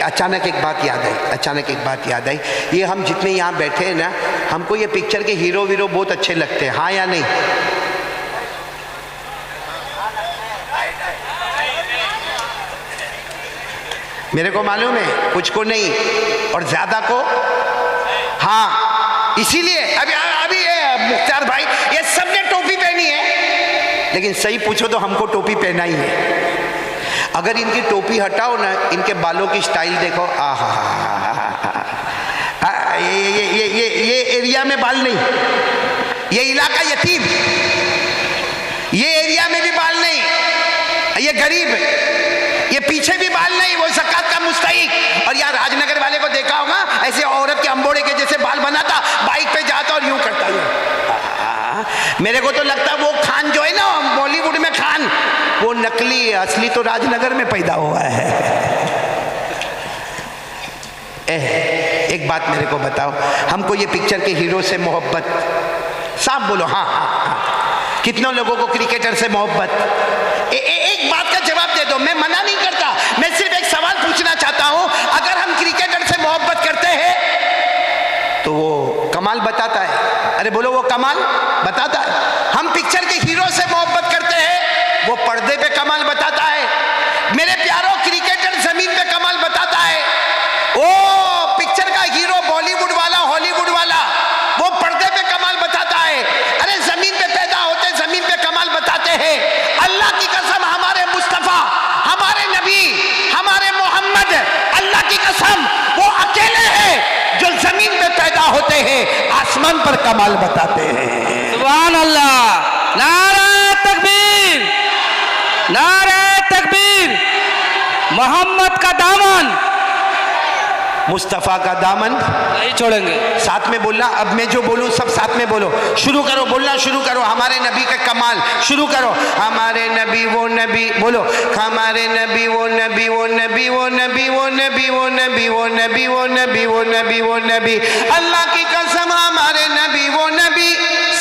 अचानक एक बात याद आई, ये हम जितने यहाँ बैठे हैं ना, हमको ये पिक्चर के हीरो वीरो बहुत अच्छे लगते हैं, हाँ या नहीं? मेरे को मालूम है, कुछ को नहीं और ज्यादा को हाँ। इसीलिए अभी ये मुख्तार भाई, ये सबने टोपी पहनी है, लेकिन सही पूछो तो हमको टोपी पहना ही है। अगर इनकी टोपी हटाओ ना, इनके बालों की स्टाइल देखो, ये एरिया में बाल नहीं, ये इलाका यतीम, ये एरिया में भी बाल नहीं, ये गरीब, ये पीछे भी बाल नहीं, वो ज़कात का मुस्तहिक। और यार राजनगर वाले को देखा होगा, ऐसे औरत के अंबोड़े के जैसे बाल बनाता, बाइक पे जाता और यूं करता है। मेरे को तो लगता वो खान जो है ना बॉलीवुड में खान, वो नकली है, असली तो राजनगर में पैदा हुआ है। एक बात मेरे को बताओ, हमको ये पिक्चर के हीरो से मोहब्बत, साफ बोलो हाँ हाँ हाँ, कितनों लोगों को क्रिकेटर से मोहब्बत? एक बात का जवाब दे दो, मैं मना नहीं करता, मैं सिर्फ एक सवाल पूछना चाहता हूं। अगर हम क्रिकेटर से मोहब्बत करते हैं तो वो कमाल बताता है, अरे बोलो वो कमाल बताता है। हम पिक्चर के हीरो से मोहब्बत करते हैं, वो पर्दे पे कमाल बताता है। मेरे प्यारों, क्रिकेटर जमीन पे कमाल बताता है, ओ पिक्चर का हीरो बॉलीवुड वाला, हॉलीवुड वाला, वो पर्दे पे कमाल बताता है। अरे जमीन पे पैदा होते जमीन पे कमाल बताते हैं। अल्लाह की कसम, हमारे मुस्तफा, हमारे नबी, हमारे मोहम्मद, अल्लाह की कसम वो अकेले हैं जो जमीन पे पैदा होते हैं, आसमान पर कमाल बताते हैं। सुभान अल्लाह, नारे तकबीर, नारे तकबीर। मोहम्मद का दामन, मुस्तफ़ा का दामन नहीं छोड़ेंगे। साथ में बोलना, अब मैं जो बोलूं सब साथ में बोलो, शुरू करो, बोलना शुरू करो। हमारे नबी का कमाल शुरू करो। हमारे नबी वो नबी, बोलो हमारे नबी वो नबी, वो नबी वो नबी, वो नबी वो नबी, वो नबी वो नबी, वो नबी वो नबी। अल्लाह की कसम हमारे नबी वो नबी,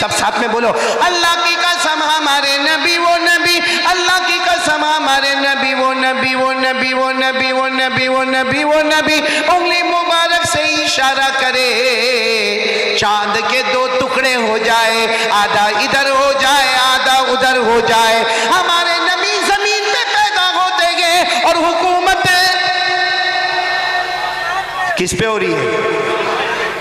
सब साथ में बोलो। अल्लाह की कसम हमारे नबी वो नबी, अल्लाह की कसम हमारे नबी वो नबी, वो नबी वो नबी, वो नबी वो नबी, वो नबी। उंगली मुबारक से इशारा करे, चांद के दो टुकड़े हो जाए, आधा इधर हो जाए आधा उधर हो जाए। हमारे नबी जमीन पे पैदा होते गए और हुकूमत किस पे हो रही है?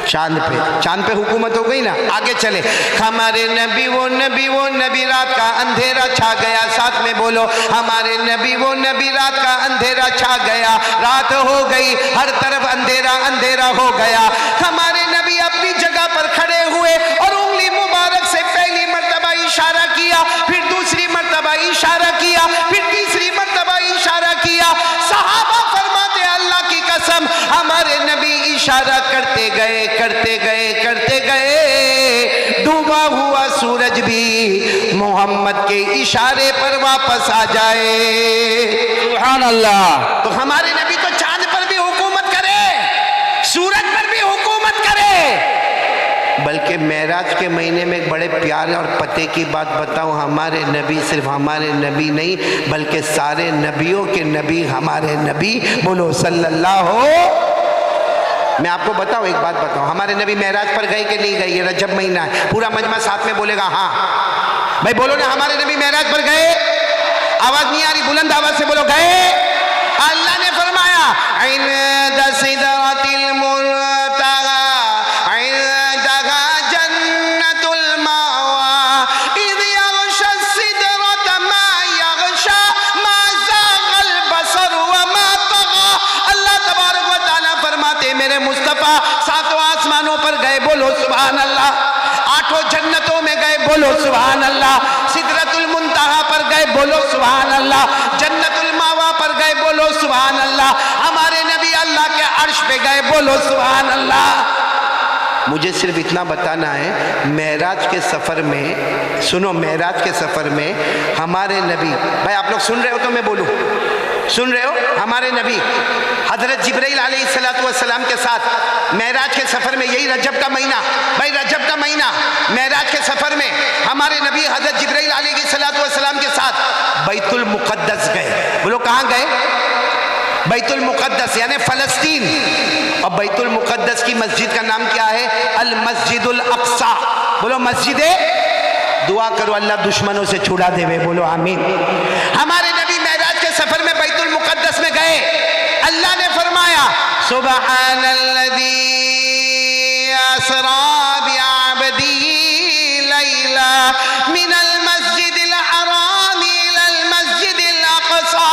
चांद पे। चांद पे हुकूमत हो गई ना, आगे चले। हमारे नबी वो नबी, वो नबी, रात का अंधेरा छा गया, साथ में बोलो हमारे नबी वो नबी, रात का अंधेरा छा गया, रात हो गई, हर तरफ अंधेरा अंधेरा हो गया। हमारे नबी अपनी जगह पर खड़े हुए और उंगली मुबारक से पहली मर्तबा इशारा किया, फिर दूसरी मर्तबा इशारा किया, फिर तीसरी मर्तबा इशारा किया। सहाबा फरमाते अल्लाह की कसम हमारे नबी इशारा करते गए करते गए करते गए, डूबा हुआ सूरज भी मोहम्मद के इशारे पर वापस आ जाए। सुभान अल्लाह। तो हमारे नबी तो चांद पर भी हुकूमत करे, सूरज पर भी हुकूमत करे। बल्कि मेराज के महीने में एक बड़े प्यारे और पते की बात बताऊं, हमारे नबी सिर्फ हमारे नबी नहीं बल्कि सारे नबियों के नबी हमारे नबी, बोलो सल्लल्लाहु। मैं आपको बताऊं, एक बात बताऊं, हमारे नबी मेराज पर गए कि नहीं गए? ये रजब महीना है, पूरा मजमा साथ में बोलेगा हाँ भाई, बोलो ना हमारे नबी मेराज पर गए। आवाज नहीं आ रही, बुलंद आवाज से बोलो गए। अल्लाह ने फरमाया इंद सिदरतिल मुंतहा इंदहा जन्नतुल मावा इद यग़शा सिदरत मा यग़शा मा ज़ाग़ल बसर व मा तग़ा। अल्लाह तबारक व तआला फरमाते मेरे मुस्तफ़ा सातों आसमानों पर गए, बोलो सुभान अल्लाह। आठों जन्नतों में गए, बोलो सुभान अल्लाह। सिदरतुल मुंतहा पर गए, बोलो सुभान अल्लाह। जन्नतुल मावा पर गए, बोलो सुभान अल्लाह। हमारे नबी अल्लाह के अर्श पे गए, बोलो सुभान अल्लाह। मुझे सिर्फ इतना बताना है, मेराज के सफ़र में, सुनो, मेराज के सफ़र में हमारे नबी, भाई आप लोग सुन रहे हो तो मैं बोलूँ, सुन रहे हो? हमारे नबी हज़रत जिब्राइल अलैहिस्सलाम के साथ मेराज के सफ़र में, यही रजब का महीना, भाई रजब का महीना, मेराज के सफ़र में हमारे नबी हज़रत जिब्राइल अलैहिस्सलाम के साथ बैतुल मुक़द्दस गए। बोलो कहाँ गए? बैतुल मुक़द्दस यानी फ़लस्तीन, और बैतुल मुक़द्दस की मस्जिद का नाम क्या है? अल मस्जिदुल अक़सा। बोलो मस्जिद, दुआ करो अल्लाह दुश्मनों से छुड़ा देवे, बोलो आमीन। हमारे नबी मेराज के सफर में बैतुल मुक़द्दस में गए, अल्लाह ने फरमाया सुब्हानल्लज़ी असरा बिअब्दिही लैला मिनल मस्जिदिल हराम इलल मस्जिदिल अक़सा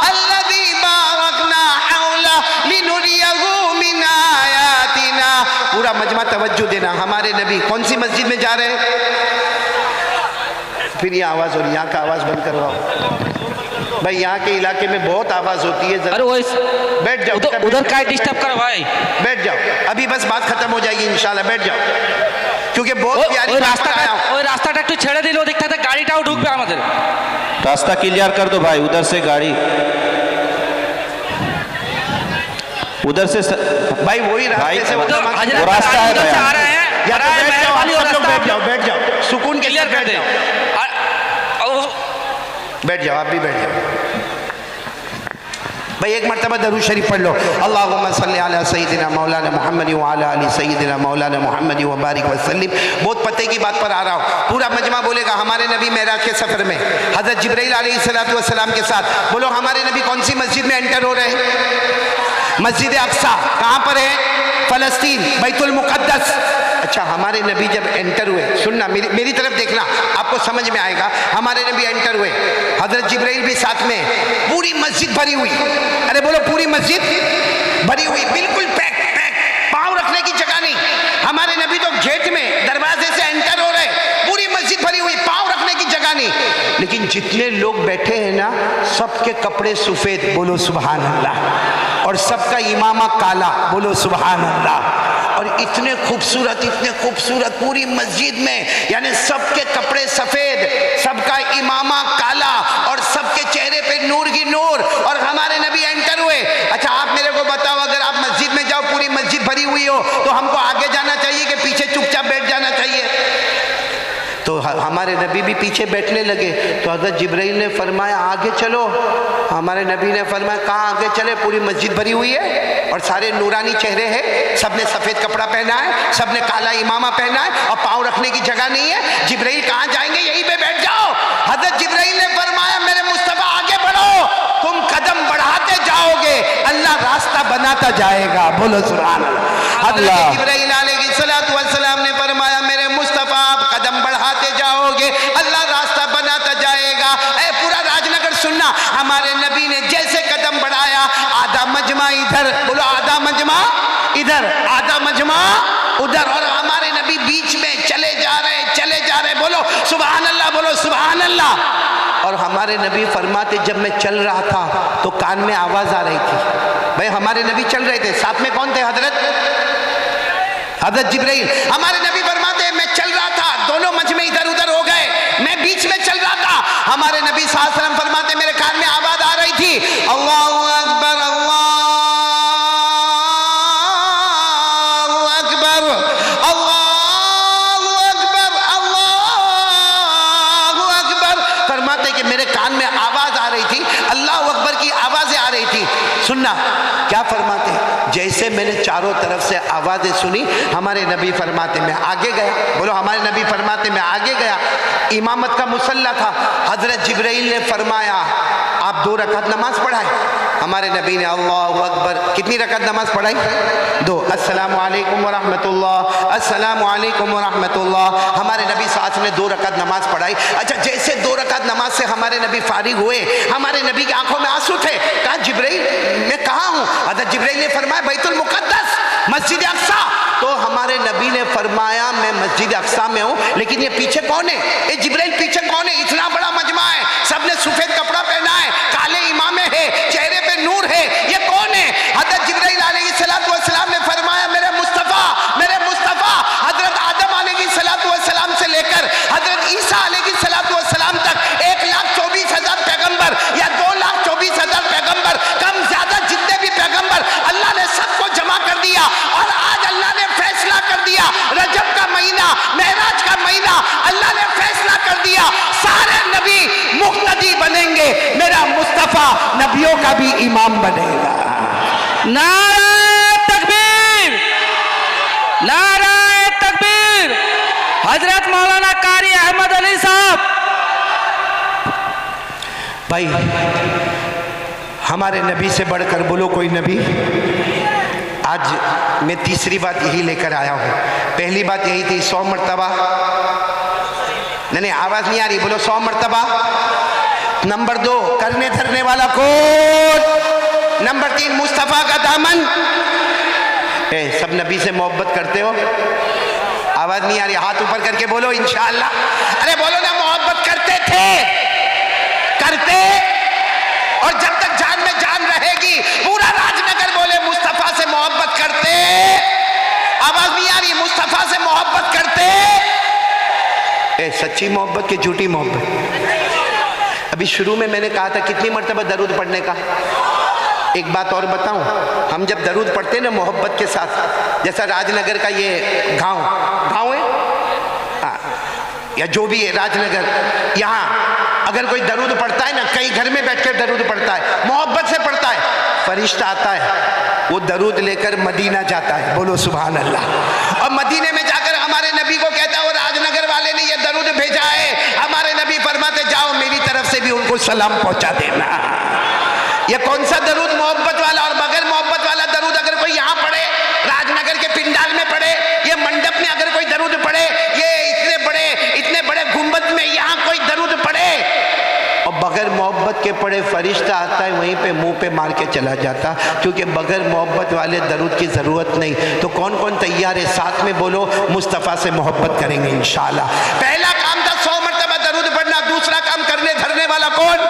अल्लज़ी बारकना हौला लिनुरियहु मिन आयातिना। पूरा मजमा तवज्जो देना, हमारे नबी कौन सी मस्जिद में जा रहे हैं? फिर ये आवाज़, और यहाँ का आवाज़ बंद करवाओ भाई, यहाँ के इलाके में बहुत आवाज़ होती है। अरे वो बैठ जाओ, उधर का डिस्टर्ब करो भाई, बैठ जाओ, अभी बस बात खत्म हो जाएगी इंशाल्लाह, बैठ जाओ, क्योंकि बहुत प्यारी रास्ता একটু ছেড়ে দিল, দেখতে থাকে গাড়িটাও ঢুকবে আমাদের। रास्ता क्लियर कर दो भाई, उधर से गाड़ी, उधर से भाई वही रास्ते से वो रास्ता है भाई, आ रहे हैं, या तो बैठ जाओ, आप सब लोग बैठ जाओ, बैठ जाओ, सुकून के क्लियर साथ कर बैठ दे। जाओ, बैठ जाओ, आप भी बैठ जाओ भाई। एक मरतबा दरूद शरीफ पढ़ लो, अल्लाहुम्मा सल्ली अला सय्यिदिना मौलाना मुहम्मद व अला आलि सय्यिदिना मौलाना मुहम्मद व बारिक वसल्लिम। बहुत पते की बात पर आ रहा हूँ, पूरा मजमा बोलेगा हमारे नबी मेराज के सफ़र में हज़रत जिब्राइल अलैहिस्सलातु वस्सलाम के साथ। बोलो हमारे नबी कौन सी मस्जिद में एंटर हो रहे हैं? मस्जिद अक़सा। कहाँ पर है? फ़लस्तीन, बैतुल मुक़द्दस। अच्छा, हमारे नबी जब एंटर हुए, सुनना मेरी तरफ देखना, आपको समझ में आएगा। हमारे नबी एंटर हुए, हज़रत जिब्राइल भी साथ में, पूरी मस्जिद भरी हुई। अरे बोलो, पूरी मस्जिद भरी हुई, बिल्कुल पैक पैक, पाँव रखने की जगह नहीं। हमारे नबी तो गेट में दरवाजे से एंटर हो रहे, पूरी मस्जिद भरी हुई, पाँव रखने की जगह नहीं। लेकिन जितने लोग बैठे हैं ना, सबके कपड़े सफ़ेद, बोलो सुबहान अल्लाह, और सबका इमामा काला, बोलो सुबहान अल्लाह। और इतने खूबसूरत पूरी मस्जिद में, यानी सबके कपड़े सफ़ेद, सबका इमामा काला, और सबके चेहरे पे नूर ही नूर, और हमारे नबी एंटर हुए। अच्छा, आप मेरे को बताओ, अगर आप मस्जिद में जाओ, पूरी मस्जिद भरी हुई हो, तो हमको आगे जाना चाहिए कि पीछे चुपचाप बैठ जाना चाहिए? तो हमारे नबी भी पीछे बैठने लगे। तो हज़रत जिब्राइल ने फरमाया आगे चलो। हमारे नबी ने फरमाया कहाँ आगे चले? पूरी मस्जिद भरी हुई है और सारे नूरानी चेहरे हैं, सबने सफ़ेद कपड़ा पहना है, सबने काला इमामा पहना है, और पाँव रखने की जगह नहीं है। जिब्राइल कहाँ जाएंगे? यहीं पे बैठ जाओ। हज़रत जिब्राइल ने फरमाया मेरे मुस्तफ़ा आगे बढ़ो, तुम कदम बढ़ाते जाओगे, अल्लाह रास्ता बनाता जाएगा, बोलो सुभान अल्लाह। हज़रत जिब्राइल अलैहिस्सलातु वस्सलाम ने फरमाया मेरे मुस्तफ़ा आप कदम बढ़ाते जाओगे, अल्लाह रास्ता बनाता जाएगा। ऐ पूरा राजनगर सुनना, हमारे नबी ने जैसे कदम बढ़ाया, आधा मजमा इधर, बोलो आधा मजमा इधर, आधा मजमा उधर, और हमारे नबी बीच में चले जा रहे, बोलो सुभान अल्लाह, बोलो सुभान अल्लाह। और हमारे नबी फरमाते जब मैं चल रहा था तो कान में आवाज़ आ रही थी। भाई हमारे नबी चल रहे थे, साथ में कौन थे? हज़रत जिब्राइल। हमारे नबी फरमाते मैं चल रहा था, दोनों मजमे इधर उधर हो गए, मैं बीच में चल रहा था। हमारे नबी सल्लल्लाहु अलैहि वसल्लम फरमाते मेरे कान में आवाज़ आ रही थी, अल्लाहु अकबर, अल्लाहु अकबर, अल्लाहु अकबर, अल्लाहु अकबर। फरमाते कि मेरे कान में आवाज़ आ रही थी, अल्लाहु अकबर की आवाज़ें आ रही थी। सुनना क्या फरमाते, जैसे मैंने चारों तरफ से आवाज़ें सुनी, हमारे नबी फरमाते मैं आगे गया, बोलो हमारे नबी फरमाते मैं आगे गया। इमामत का मुसल्ला था, हज़रत जिब्राइल ने फरमाया आप 2 रकात नमाज पढ़ाए। हमारे नबी ने अल्लाहु अकबर, कितनी रकात नमाज पढ़ाई? 2। अस्सलामु अलैकुम व रहमतुल्लाह, अस्सलामु अलैकुम व रहमतुल्लाह। हमारे नबी साथ ने 2 रकात नमाज पढ़ाई। अच्छा, जैसे 2 रकात नमाज से हमारे नबी फारिग हुए, हमारे नबी की आंखों में आंसू थे। कहा जिब्राइल मैं कहाँ हूँ? हज़रत जिब्राइल ने फरमाया बैतुल मुक़द्दस, मस्जिद अक़सा। तो हमारे नबी ने फरमाया मैं मस्जिद अक़सा में हूँ, लेकिन ये पीछे कौन है? ये जिब्राइल पीछे कौन है? इतना बड़ा मजमा है, सबने सफ़ेद कपड़ा पहना है, काले इमामे है, चेहरे पे नूर है, ये कौन है? हज़रत जिब्राइल अलैहिस्सलातु वस्सलाम ने फरमाया मेरे मुस्तफ़ा, मेरे मुस्तफ़ा। हज़रत आदम अलैहिस्सलातु वस्सलाम से लेकर हज़रत ईसा अलैहिस्सलातु वस्सलाम तक 1,24,000 पैगम्बर या 2,24,000 पैगम्बर, कम ज्यादा जितने भी पैगम्बर, अल्लाह ने सबको जमा कर दिया। और आज अल्लाह ने फैसला कर दिया, रजब का महीना, मेराज का महीना, अल्लाह ने फैसला कर दिया सारे नबी मुक्तदी बनेंगे, मेरा मुस्तफ़ा नबियों का भी इमाम बनेगा। नाराए तकबीर, नाराए तकबीर। हजरत मौलाना कारी अहमद अली साहब। भाई हमारे नबी से बढ़कर बोलो कोई नबी। आज मैं तीसरी बात यही लेकर आया हूँ। पहली बात यही थी 100 मरतबा, नहीं आवाज नहीं आ रही, बोलो 100 मरतबा। नंबर 2 करने धरने वाला कौन। नंबर 3 मुस्तफा का दामन। सब नबी से मोहब्बत करते हो? आवाज नहीं आ रही, हाथ ऊपर करके बोलो इंशाअल्लाह। अरे बोलो ना, मोहब्बत करते थे, करते, और जब तक जान में जान रहेगी पूरा राजनगर बोले मुस्तफा से मोहब्बत करते। आवाज नहीं आ रही, मुस्तफा से मोहब्बत करते। सच्ची मोहब्बत की झूठी मोहब्बत। अभी शुरू में मैंने कहा था कितनी मर्तबा दरूद पढ़ने का। एक बात और बताऊं, हम जब दरूद पढ़ते हैं ना मोहब्बत के साथ, जैसा राजनगर का ये गांव है या जो भी है राजनगर, यहाँ अगर कोई दरूद पढ़ता है ना, कई घर में बैठकर दरूद पढ़ता है, मोहब्बत से पढ़ता है, फरिश्ता आता है, वो दरूद लेकर मदीना जाता है, बोलो सुभान अल्लाह। और मदीने में जाकर हमारे नबी को कहता है वो राजनगर वाले ने ये दरूद भेजा है। हमारे नबी फरमाते जाओ मेरी तरफ से भी उनको सलाम पहुंचा देना। ये कौन सा दरूद मोहब्बत वाला। और बगैर मोहब्बत वाला दरूद अगर कोई यहाँ पढ़े, राजनगर के पिंडाल में पढ़े, ये मंडप में अगर कोई दरूद पढ़े, ये इतने बड़े गुंबद में यहाँ कोई दरूद पढ़े, और बगैर मोहब्बत के पढ़े, फरिश्ता आता है वहीं पे मुंह पे मार के चला जाता। क्योंकि बगैर मोहब्बत वाले दरूद की जरूरत नहीं। तो कौन कौन तैयार है? साथ में बोलो मुस्तफ़ा से मोहब्बत करेंगे इंशाअल्लाह। पहला काम था 100 मरतबा दरूद पढ़ना। दूसरा काम करने धरने वाला कौन।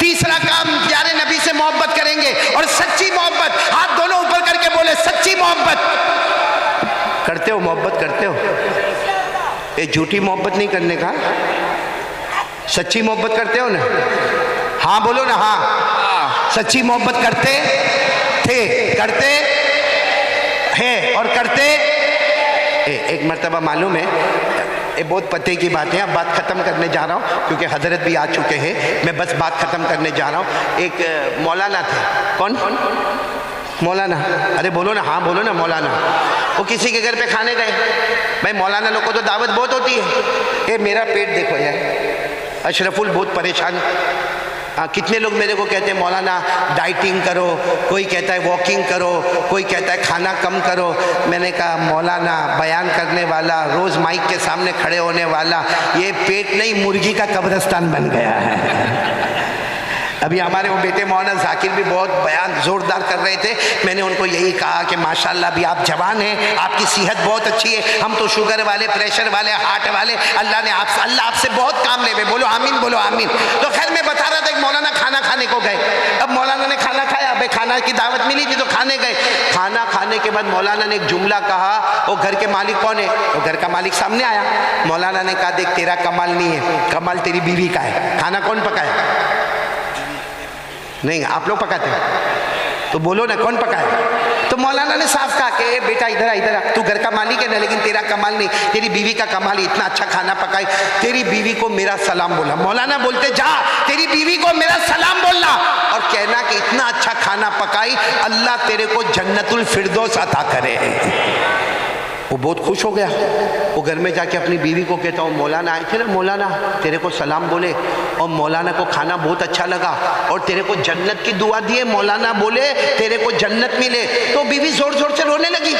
तीसरा काम प्यारे नबी से मोहब्बत करेंगे, और सच्ची मोहब्बत। हाथ दोनों ऊपर करके बोले सच्ची मोहब्बत करते हो। मोहब्बत करते हो? ये झूठी मोहब्बत नहीं करने का, सच्ची मोहब्बत करते हो ना? हाँ बोलो ना। हाँ, सच्ची मोहब्बत करते थे, करते हैं और करते। एक मर्तबा मालूम है, ये बहुत पते की बात है। अब बात ख़त्म करने जा रहा हूँ क्योंकि हजरत भी आ चुके हैं। मैं बस बात ख़त्म करने जा रहा हूँ। एक मौलाना थे। कौन? मौलाना। अरे बोलो ना, हाँ बोलो ना। मौलाना वो किसी के घर पे खाने गए। भाई मौलाना लोग को तो दावत बहुत होती है। ये मेरा पेट देखो यार, अशरफुल बहुत परेशान। कितने लोग मेरे को कहते हैं मौलाना डाइटिंग करो, कोई कहता है वॉकिंग करो, कोई कहता है खाना कम करो। मैंने कहा मौलाना बयान करने वाला, रोज़ माइक के सामने खड़े होने वाला, ये पेट नहीं मुर्गी का कब्रिस्तान बन गया है। अभी हमारे वो बेटे मौलाना जाकिर भी बहुत बयान ज़ोरदार कर रहे थे। मैंने उनको यही कहा कि माशाल्लाह भी आप जवान हैं, आपकी सेहत बहुत अच्छी है। हम तो शुगर वाले, प्रेशर वाले, हार्ट वाले, अल्लाह आपसे बहुत काम ले। बोलो आमीन, बोलो आमीन। तो खैर मैं बता रहा था कि मौलाना खाना खाने को गए। अब मौलाना ने खाना खाया, भाई खाना की दावत मिली थी तो खाने गए। खाना खाने के बाद मौलाना ने एक जुमला कहा, वो घर के मालिक कौन है? वो घर का मालिक सामने आया। मौलाना ने कहा देख तेरा कमाल नहीं है, कमाल तेरी बीवी का है। खाना कौन पकाया? नहीं, आप लोग पकाते हो तो बोलो ना कौन पकाए। तो मौलाना ने साफ कहा कि बेटा इधर आ, तू घर का मालिक है ना, लेकिन तेरा कमाल नहीं, तेरी बीवी का कमाल है, इतना अच्छा खाना पकाई। तेरी बीवी को मेरा सलाम बोला। मौलाना बोलते जा तेरी बीवी को मेरा सलाम बोलना और कहना कि इतना अच्छा खाना पकाई, अल्लाह तेरे को जन्नतुल फिरदौस अता करे। वो बहुत खुश हो गया। वो घर में जाके अपनी बीवी को कहता हूँ मौलाना आए थे ना, मौलाना तेरे को सलाम बोले और मौलाना को खाना बहुत अच्छा लगा और तेरे को जन्नत की दुआ दिए, मौलाना बोले तेरे को जन्नत मिले। तो बीवी जोर जोर से रोने लगी।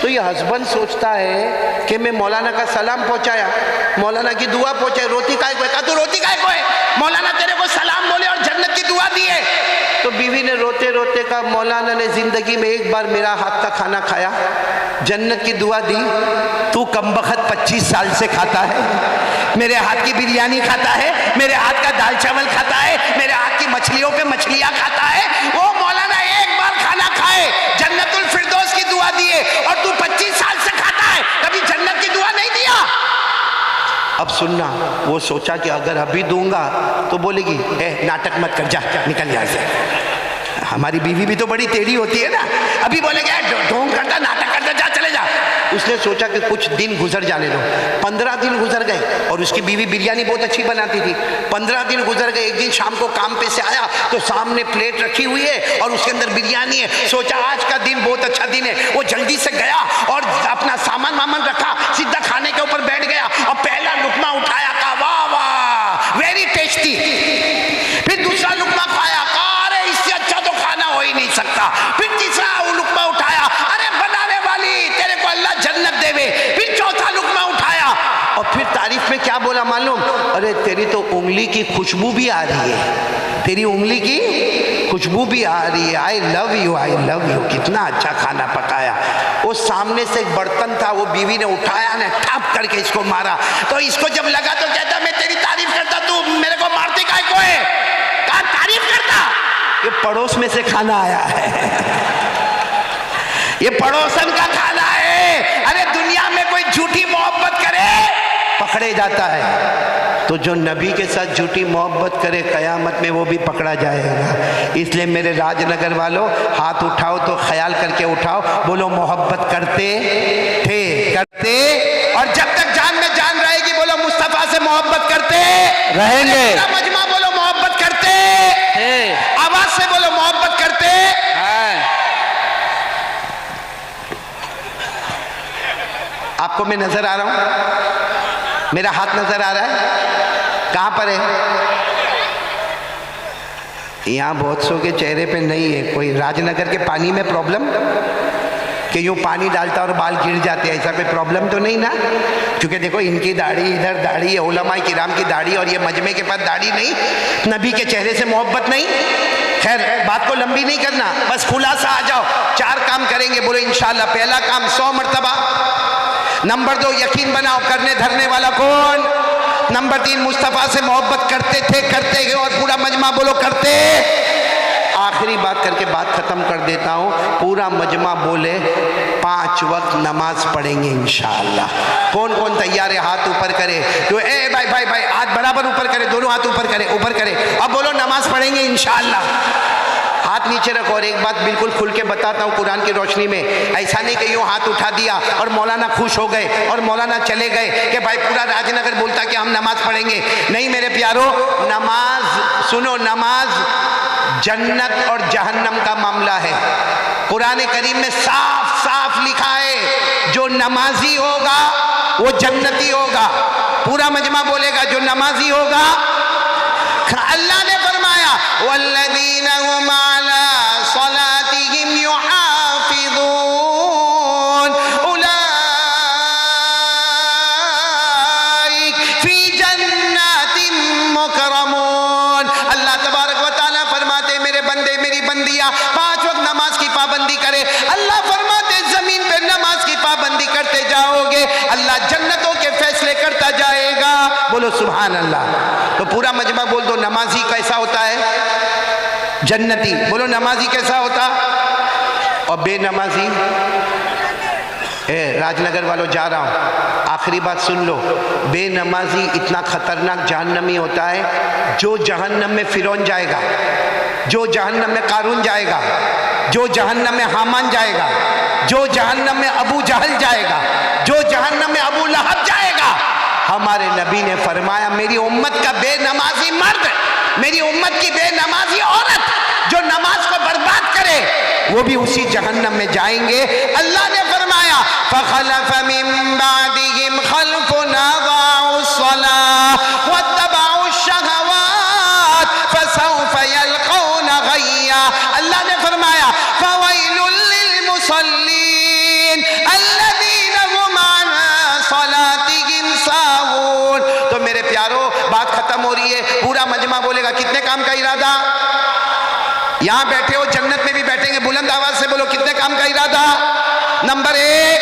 तो ये हस्बैंड सोचता है कि मैं मौलाना का सलाम पहुँचाया, मौलाना की दुआ पहुँचाई, रोती काय को है? कहा तू रोती काय को है? मौलाना तेरे को सलाम बोले और जन्नत की दुआ दिए। तो बीवी ने रोते रोते कहा मौलाना ने जिंदगी में एक बार मेरा हाथ का खाना खाया, जन्नत की दुआ दी, तू कमबख्त 25 साल से खाता है, मेरे हाथ की बिरयानी खाता है, मेरे हाथ का दाल चावल खाता है, मेरे हाथ की मछलियों पे मछलियां खाता है। वो मौलाना एक बार खाना खाए, जन्नतुल फिरदौस की दुआ दिए और तू 25 साल से खाता है, कभी जन्नत की दुआ नहीं दिया। अब सुनना, वो सोचा कि अगर अभी दूंगा तो बोलेगी ए नाटक मत कर, जा निकल यहाँ से। हमारी बीवी भी तो बड़ी टेढ़ी होती है ना, अभी बोले क्या ढोंग करता नाटक करता, जा चले जा। उसने सोचा कि कुछ दिन गुजर जाने दो। 15 दिन गुजर गए और उसकी बीवी बिरयानी बहुत अच्छी बनाती थी। 15 दिन गुजर गए। एक दिन शाम को काम पे से आया तो सामने प्लेट रखी हुई है और उसके अंदर बिरयानी है। सोचा आज का दिन बहुत अच्छा दिन है। वो जल्दी से गया और अपना सामान वामान रखा, सीधा खाने के ऊपर बैठ गया और पहला लुकमा उठाया, कहा वाह वाह वेरी टेस्टी। फिर दूसरा लुकमा खाया, कहा अरे इससे अच्छा तो खाना हो ही नहीं सकता। फिर तीसरा लुकमा उठाया, अरे बनाने वाली तेरे को अल्लाह जन्नत देवे। फिर चौथा लुकमा उठाया और फिर तारीफ में क्या बोला मालूम, अरे तेरी तो उंगली की खुशबू भी आ रही है, तेरी उंगली की खुशबू भी आ रही है, आई लव यू, कितना अच्छा खाना पकाया। वो सामने से एक बर्तन था, वो बीवी ने उठाया ने ठप करके इसको मारा। तो इसको जब लगा तो कहता मैं तेरी तारीफ करता, तू मेरे को मारते काय को है? कहा तारीफ करता, ये पड़ोस में से खाना आया है, ये पड़ोसन का खाना है। अरे दुनिया में कोई झूठी मोहब्बत करे पकड़े जाता है, तो जो नबी के साथ झूठी मोहब्बत करे कयामत में वो भी पकड़ा जाएगा। इसलिए मेरे राजनगर वालों, हाथ उठाओ तो ख्याल करके उठाओ, बोलो मोहब्बत करते थे, करते, और जब तक जान में जान रहेगी बोलो मुस्तफा से मोहब्बत करते रहेंगे। मजमा बोलो मोहब्बत करते, आवाज से बोलो मोहब्बत करते। आपको मैं नजर आ रहा हूं, मेरा हाथ नजर आ रहा है, कहां पर है? यहां बहुत सौ के चेहरे पे नहीं है। कोई राजनगर के पानी में प्रॉब्लम कि यूं पानी डालता और बाल गिर जाते, ऐसा कोई प्रॉब्लम तो नहीं ना? क्योंकि देखो इनकी दाढ़ी, इधर दाढ़ी है, उलमाए किराम की दाढ़ी, और ये मजमे के पास दाढ़ी नहीं, नबी के चेहरे से मोहब्बत नहीं। खैर बात को लंबी नहीं करना, बस खुलासा आ जाओ। 4 काम करेंगे, बोलो इंशाल्लाह। पहला काम 100 मरतबा। नंबर 2 यकीन बनाओ करने धरने वाला कौन? नंबर 3 मुस्तफ़ा से मोहब्बत करते थे, करते हैं, और पूरा मजमा बोलो करते। आखिरी बात करके बात खत्म कर देता हूँ, पूरा मजमा बोले 5 वक्त नमाज पढ़ेंगे इंशाअल्लाह। कौन कौन तैयार है? हाथ ऊपर करे। तो ए भाई भाई भाई हाथ बराबर ऊपर करे, दोनों हाथ ऊपर करे, ऊपर करे। अब बोलो नमाज पढ़ेंगे इंशाअल्लाह। हाथ नीचे रखो। और एक बात बिल्कुल खुल के बताता हूँ कुरान की रोशनी में, ऐसा नहीं कि यूँ हाथ उठा दिया और मौलाना खुश हो गए और मौलाना चले गए कि भाई पूरा राजनगर बोलता कि हम नमाज पढ़ेंगे। नहीं मेरे प्यारो, नमाज सुनो, नमाज जन्नत और जहन्नम का मामला है। कुरान करीम में साफ साफ लिखा है, जो नमाजी होगा वो जन्नती होगा। पूरा मजमा बोलेगा जो नमाजी होगा। अल्लाह ने फरमाया वल्लज़ीना हुम अला सलातिहिम युहाफ़िज़ून उलाइक फ़ी जन्नातिन मुकरमून। अल्लाह तबारक व तआला फरमाते मेरे बंदे मेरी बंदियाँ 5 वक्त नमाज की पाबंदी करे। अल्लाह फरमाते जमीन पे नमाज की पाबंदी करते जाओगे, अल्लाह जन्नतों के फैसले करता जाएगा। बोलो सुभान अल्लाह। तो पूरा मजमा बोल दो, नमाजी कैसा होता है? जन्नती। बोलो नमाजी कैसा होता? और बेनमाजी? राजनगर वालों जा रहा हूँ, आखिरी बात सुन लो। बेनमाजी इतना खतरनाक जहन्नमी होता है, जो जहन्नम में फिरौन जाएगा, जो जहन्नम में कारून जाएगा, जो जहन्नम में हामान जाएगा, जो जहन्नम में अबू जहल जाएगा, जो जहन्नम में अबू लहब जाएगा। हमारे नबी ने फरमाया मेरी उम्मत का बेनमाजी मर्द, मेरी उम्मत की बेनमाजी औरत जो नमाज को बर्बाद करे, वो भी उसी जहन्नम में जाएंगे। अल्लाह ने फरमाया फखलफ मिन बादिहिम खल्फुन अज़ाउस्सलाह वत्तबउश शहवात फसौफ यल्क़ौन गय्या। अल्लाह ने फरमाया फवैलुल लिल मुसल्लीन अल्लज़ीना हुम अन सलातिहिम साहून। तो मेरे प्यारो बात खत्म हो रही है, पूरा मजमा बोलेगा कितने काम का इरादा? यहां बैठे हो जन्नत में भी बैठेंगे, बुलंद आवाज से बोलो कितने काम का इरादा? नंबर 1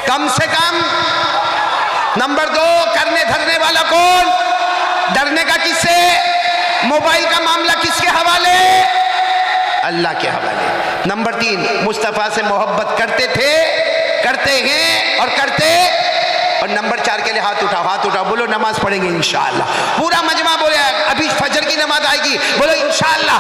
कम से कम। नंबर 2 करने धरने वाला कौन? डरने का किससे? मोबाइल का मामला किसके हवाले? अल्लाह के हवाले। नंबर 3 मुस्तफ़ा से मोहब्बत करते थे, करते हैं और करते और नंबर 4 के लिए हाथ उठाओ, बोलो नमाज पढ़ेंगे इंशाअल्लाह। पूरा मजमा बोले अभी फजर की नमाज आएगी, बोलो इंशाअल्लाह।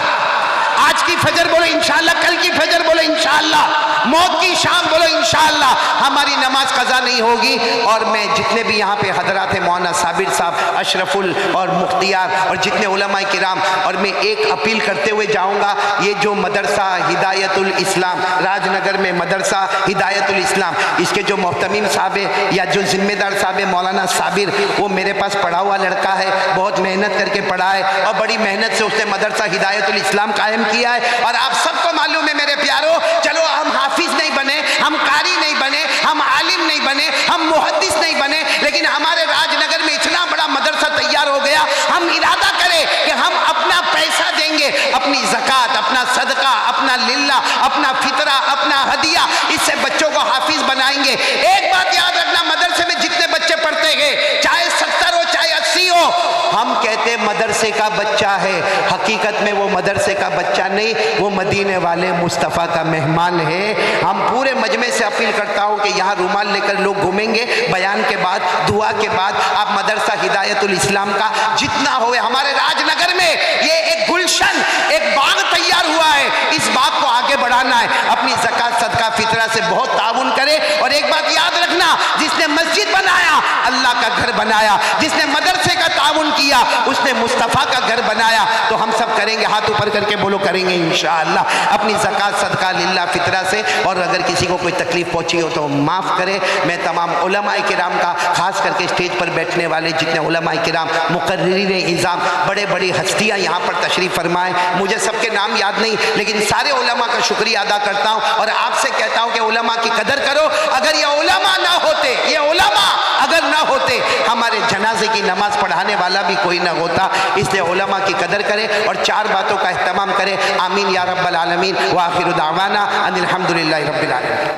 आज की फजर बोलो इंशाअल्लाह, कल की फजर बोलो इंशाअल्लाह, मौत की शाम बोलो इंशाअल्लाह। हमारी नमाज कज़ा नहीं होगी। और मैं जितने भी यहाँ पे हजरात हैं, मौलाना साबिर साहब, अशरफुल और मुख्तियार और जितने उलमा किराम, और मैं एक अपील करते हुए जाऊँगा, ये जो मदरसा हिदायतुल इस्लाम राजनगर में मदरसा हिदायतुल इस्लाम, इसके जो मोहतमीम साहब है या जो जिम्मेदार साहब है मौलाना साबिर, वो मेरे पास पढ़ा हुआ लड़का है, बहुत मेहनत करके पढ़ा है और बड़ी मेहनत से उसने मदरसा हिदायतुल इस्लाम कायम किया है। और आप सबको मालूम है मेरे प्यारो, चलो हम हाफिज नहीं बने, हम कारी नहीं बने, हम आलिम नहीं बने, हम मुहद्दिस नहीं बने, लेकिन हमारे राजनगर में इतना बड़ा मदरसा तैयार हो गया। हम इरादा करें कि हम अपना पैसा देंगे, अपनी ज़कात, अपना सदका, अपना लिल्ला, अपना फितरा, अपना हदिया, इससे बच्चों को हाफिज बनाएंगे। एक बात याद रखना, मदरसे में जितने बच्चे पढ़ते हैं, चाहे 70 हो चाहे 80 हो, हम कहते मदरसे का बच्चा है, हकीकत में वो मदरसे का बच्चा नहीं, वो मदीने वाले मुस्तफ़ा का मेहमान है। हम पूरे मजमे से अपील करता हूँ कि यहाँ रुमाल लेकर लोग घूमेंगे, बयान के बाद, दुआ के बाद आप मदरसा हिदायतुल इस्लाम का जितना हो, हमारे राजनगर में ये एक गुलशन, एक बाग तैयार हुआ है, इस बाग को आगे बढ़ाना है। अपनी ज़कात, सदका, फितरा से बहुत ताउन करे। और एक बात याद रखना, जिसने मस्जिद बनाया अल्लाह का घर बनाया, जिसने मदरसे का ताउन किया उसने मुस्तफ़ा का घर बनाया। तो हम सब करेंगे, हाथ ऊपर करके बोलो करेंगे इंशाअल्लाह, अपनी ज़कात, सदका, लिल्ला, फितरा से। और अगर किसी को कोई तकलीफ पहुंची हो तो माफ़ करे। मैं तमाम उलमाए किराम का, खास करके स्टेज पर बैठने वाले जितने उलमाए किराम, मुकर्रिरीन इज़ाम, बड़े बड़ी हस्तियाँ यहाँ पर तशरीफ़ फरमाएँ, मुझे सबके नाम याद नहीं, लेकिन सारे उलमा का शुक्रिया अदा करता हूँ और आपसे कहता हूँ कि उलमा की कदर करो। अगर ये उलमा ना होते, ये उलमा अगर ना होते, हमारे जनाजे की नमाज पढ़ाने वाला भी कोई ना होता। इसलिए उलमा की कदर करें और 4 बातों का एहतमाम करें। आमीन या रब्बल आलमीन। व आखिरु दावाना अनिल हम्दुलिल्लाहि रब्बिल आलमीन।